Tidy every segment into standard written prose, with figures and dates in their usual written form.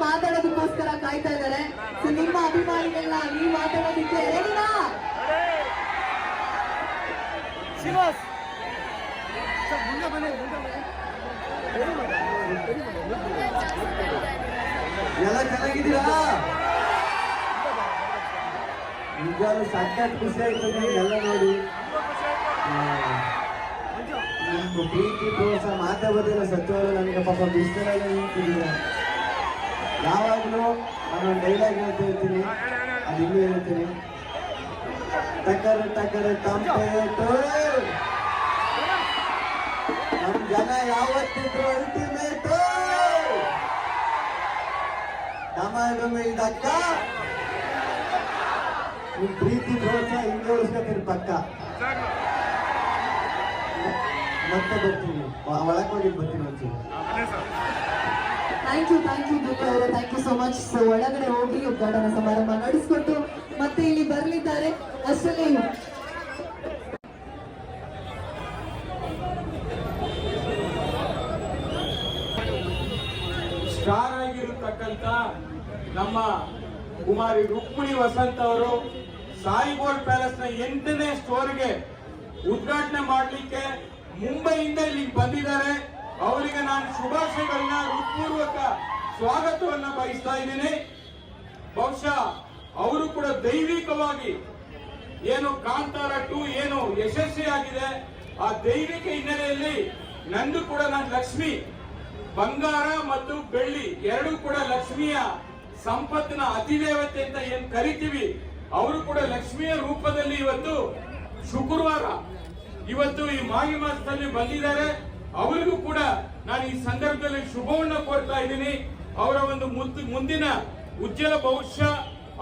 ಮಾತಾಡೋದಕ್ಕೋಸ್ಕರ ಕಾಯ್ತಾ ಇದ್ದಾರೆ. ಸೊ ನಿಮ್ಮ ಅಭಿಮಾನಿಗಳನ್ನ ನೀವು ಮಾತಾಡೋದಕ್ಕೆ ರೆಡಿನಾ? ಶ್ರೀನಿವಾಸ್ ಎಲ್ಲ ಚೆನ್ನಾಗಿದ್ದೀರಾ? ನಿಜವಾಗ್ಲೂ ಸಖತ್ ಖುಷಿ ಆಯ್ತು ಎಲ್ಲ ನೋಡಿ. ನಿಮ್ಮ ಪ್ರೀತಿ ಪ್ರೋತ್ಸಾಹ ಮಾತಾ ಬದಿಲ್ಲ ಸತ್ಯವಾದ ನನಗೆ ಪಾಪ ಬಿಸ್ತರಾಗ ನಿಂತಿದ್ದೀರ. ಯಾವಾಗಲೂ ನಾನೊಂದು ಡೈಲಾಗ್ ಹೇಳ್ತಾ ಇರ್ತೀನಿ, ಅದು ಇನ್ನೂ ಹೇಳ್ತೀನಿ. ಟಕರ್ ಟಕರ್ ಕಂಪೇಟು ನಮ್ಮ ಜನ ಯಾವತ್ತಿದ್ರು ಅಲ್ಟಿಮೇಟು ಡಮಡಮಿಲ್ದಕ್ಕ. ನಿಮ್ ಪ್ರೀತಿ ಪ್ರೋತ್ಸಾಹ ಹಿಂಗೆ ಉಳಿಸ್ಕೊತೀನಿ ಪಕ್ಕ. ಮತ್ತೆ ಬರ್ತೀನಿ, ಒಳಗೆ ಹೋಗಿ ಬರ್ತೀನಿ ಒಂಚೂರು. ಥ್ಯಾಂಕ್ ಯು ದುರ್ಗ ಅವರೇ, thank you so much. So ಒಳಗಡೆ ಹೋಗಿ ಉದ್ಘಾಟನಾ ಸಮಾರಂಭ ನಡೆಸಿಕೊಟ್ಟು ಮತ್ತೆ ಇಲ್ಲಿ ಬರಲಿದ್ದಾರೆ. ಅಷ್ಟರಲ್ಲಿ ಸ್ಟಾರ್ ಆಗಿರತಕ್ಕಂತ ನಮ್ಮ ಕುಮಾರಿ ರುಕ್ಮಿಣಿ ವಸಂತ್ ಅವರು ಸಾಯಿ ಗೋಲ್ಡ್ ಪ್ಯಾಲೇಸ್ ನ 8ನೇ ಸ್ಟೋರ್ಗೆ ಉದ್ಘಾಟನೆ ಮಾಡಲಿಕ್ಕೆ ಮುಂಬೈಯಿಂದ ಇಲ್ಲಿಗೆ ಬಂದಿದ್ದಾರೆ. ಅವರಿಗೆ ನಾನು ಶುಭಾಶಯಗಳನ್ನ ಹೃತ್ಪೂರ್ವಕ ಸ್ವಾಗತವನ್ನ ಬಯಸ್ತಾ ಇದ್ದೀನಿ. ಬಹುಶಃ ಅವರು ಕೂಡ ದೈವಿಕವಾಗಿ ಏನು ಕಾಂತಾರ 2 ಏನು ಯಶಸ್ವಿಯಾಗಿದೆ, ಆ ದೈವಿಕ ಹಿನ್ನೆಲೆಯಲ್ಲಿ ನಂದು ಕೂಡ ನಾನು ಲಕ್ಷ್ಮಿ, ಬಂಗಾರ ಮತ್ತು ಬೆಳ್ಳಿ ಎರಡೂ ಕೂಡ ಲಕ್ಷ್ಮಿಯ ಸಂಪತ್ತಿನ ಅತಿದೇವತೆ ಅಂತ ಏನ್ ಕರಿತೀವಿ, ಅವರು ಕೂಡ ಲಕ್ಷ್ಮಿಯ ರೂಪದಲ್ಲಿ ಇವತ್ತು ಶುಕ್ರವಾರ ಇವತ್ತು ಈ ಮಾಘಿ ಮಾಸದಲ್ಲಿ ಬಂದಿದ್ದಾರೆ. ಅವರಿಗೂ ಕೂಡ ನಾನು ಈ ಸಂದರ್ಭದಲ್ಲಿ ಶುಭವನ್ನ ಕೋರ್ತಾ ಇದ್ದೀನಿ. ಅವರ ಒಂದು ಮುಂದಿನ ಉಜ್ವಲ ಭವಿಷ್ಯ,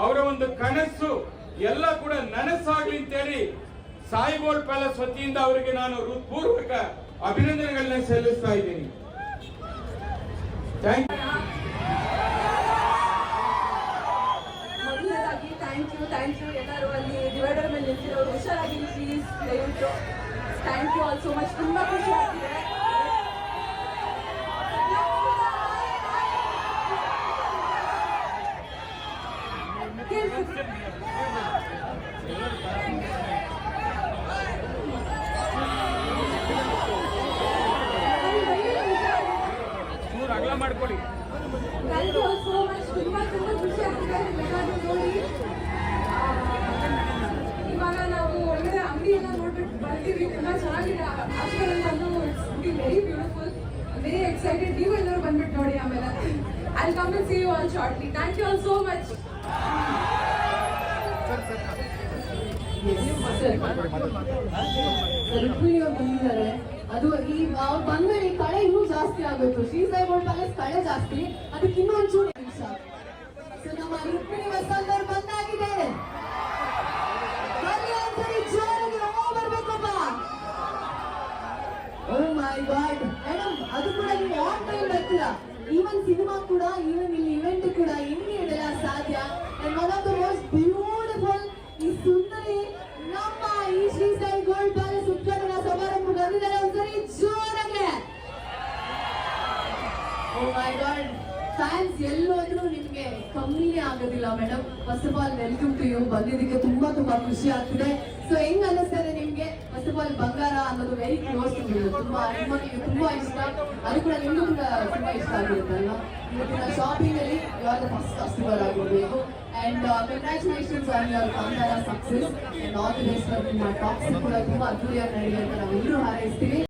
ಅವರ ಒಂದು ಕನಸು ಎಲ್ಲ ಕೂಡ ನನಸಾಗ್ಲಿ ಅಂತೇಳಿ ಸಾಯಿ ಗೋಲ್ಡ್ ಪ್ಯಾಲೇಸ್ ವತಿಯಿಂದ ಅವರಿಗೆ ನಾನು ಹೃತ್ಪೂರ್ವಕ ಅಭಿನಂದನೆಗಳನ್ನ ಸಲ್ಲಿಸ್ತಾ ಇದ್ದೀನಿ. ಮೊದಲನೇದಾಗಿ ಥ್ಯಾಂಕ್ ಯು ಎಲ್ಲರೂ ಅಲ್ಲಿ ಡಿವೈಡರ್ ಮೇಲೆ ನಿಂತಿರೋರು ಹುಷಾರಾಗಿ ಪ್ಲೀಸ್ ದಯವಿಟ್ಟು. Thank you all so much. ತುಂಬಾ ಖುಷಿ ಆಗ್ತಿದೆ. ಮಾಡ್ಕೊಳ್ಳಿ. Thank you so much. ತುಂಬಾ ಖುಷಿ ಆಗ್ತಿದೆ ನೋಡಿ. ಇವಾಗ ನಾವು ಒಳ್ಳೆ ಅಂಗಡಿ ಎಲ್ಲ ನೋಡ್ಬಿಟ್ಟು ಬರ್ತೀವಿ. ತುಂಬಾ ಚೆನ್ನಾಗಿದೆ ಅಷ್ಟರಲ್ಲಿ ಬಂದು. It's very beautiful, very excited. ನೀವು ಎಲ್ಲರೂ ಬಂದ್ಬಿಟ್ಟು ನೋಡಿ. ಆಮೇಲೆ I come to see you all shortly. Thank you all so much. Rukmini ಅವ್ರು ಬಂದಿದ್ದಾರೆ. ಅದು ಈ ಬಂದ್ಮೇಲೆ ಕಳೆ ಇನ್ನೂ ಜಾಸ್ತಿ ಆಗೋಯ್ತು. ಶ್ರೀ ಸಾಯಿ ಗೋಲ್ಡ್ ಪ್ಯಾಲೇಸ್ ಕಳೆ ಜಾಸ್ತಿ, ಅದಕ್ಕೆ ಇನ್ನೂ ಒಂಚೂರು ನಿಮಿಷ. ಸೊ ನಮ್ಮ ರುಕ್ಮಿಣಿ ವಸಂತ್ ಅವ್ರು ಬಂದಾಗಿದೆ. ಒಂದ್ಸರಿ ಜೋರಾಗಿ ಬರ್ಬೇಕಪ್ಪ. ಓ ಮೈ ಗಾಡ್ ಮೇಡಮ್, ಅದು ಕೂಡ ನೀವು ಆನ್ ಟೈಮ್ ಬರ್ತೀರಾ. ಈವನ್ ಸಿನಿಮಾ ಕೂಡ, ಈವನ್ ಇಲ್ಲಿ ಇವೆಂಟ್ ಕೂಡ ಹೆಂಗೆ ಇಡಲ್ಲ ಸಾಧ್ಯ. And one of the most beautiful ಈ ಸುಂದರಿ ನಮ್ಮ ಈ ಶ್ರೀ ಸಾಯಿ ಗೋಲ್ಡ್ ಪ್ಯಾಲೇಸ್ ಉದ್ಘಾಟನಾ ಸಮಾರಂಭ ಬಂದಿದ್ದಾರೆ. ಒಂದ್ಸರಿ ಜೋರಾಗೆ. ಓ ಮೈ ಗಾಡ್, ಫ್ಯಾನ್ಸ್ ಎಲ್ಲೋದ್ರೂ ನಿಮ್ಗೆ ಕಮ್ಮಿನೇ ಆಗೋದಿಲ್ಲ madam. First of all welcome to you. ಬಂದಿದ್ದಕ್ಕೆ ತುಂಬಾ ಖುಷಿ ಆಗ್ತಿದೆ. ಸೊ ಹೆಂಗ್ ಅನ್ನಿಸ್ತದೆ ನಿಮ್ಗೆ? ಫಸ್ಟ್ ಆಫ್ ಆಲ್ ಬಂಗಾರ ಅನ್ನೋದು ವೆರಿ ಕ್ಲೋಸ್ ಟು ಯು. ತುಂಬಾ ನಿಮಗೆ ತುಂಬಾ ಇಷ್ಟ, ಅದು ಕೂಡ ನಿಮ್ಗೂ ಕೂಡ ತುಂಬಾ ಇಷ್ಟ ಆಗಿರುತ್ತಲ್ಲ. ಇವತ್ತಿನ ಶಾಪಿಂಗ್ ಅಲ್ಲಿ you are the first customer ಆಗಿರ್ಬೇಕು. And congratulations on your Kantara success and all the best. ನಿಮ್ಮ ಟಾಕ್ಸ್ ಕೂಡ ತುಂಬಾ ಅದ್ದೂರಿಯಾಗಿ ನಡೆಯಲಿ ಅಂತ ನಾವೆಲ್ಲರೂ ಹಾರೈಸ್ತೀವಿ.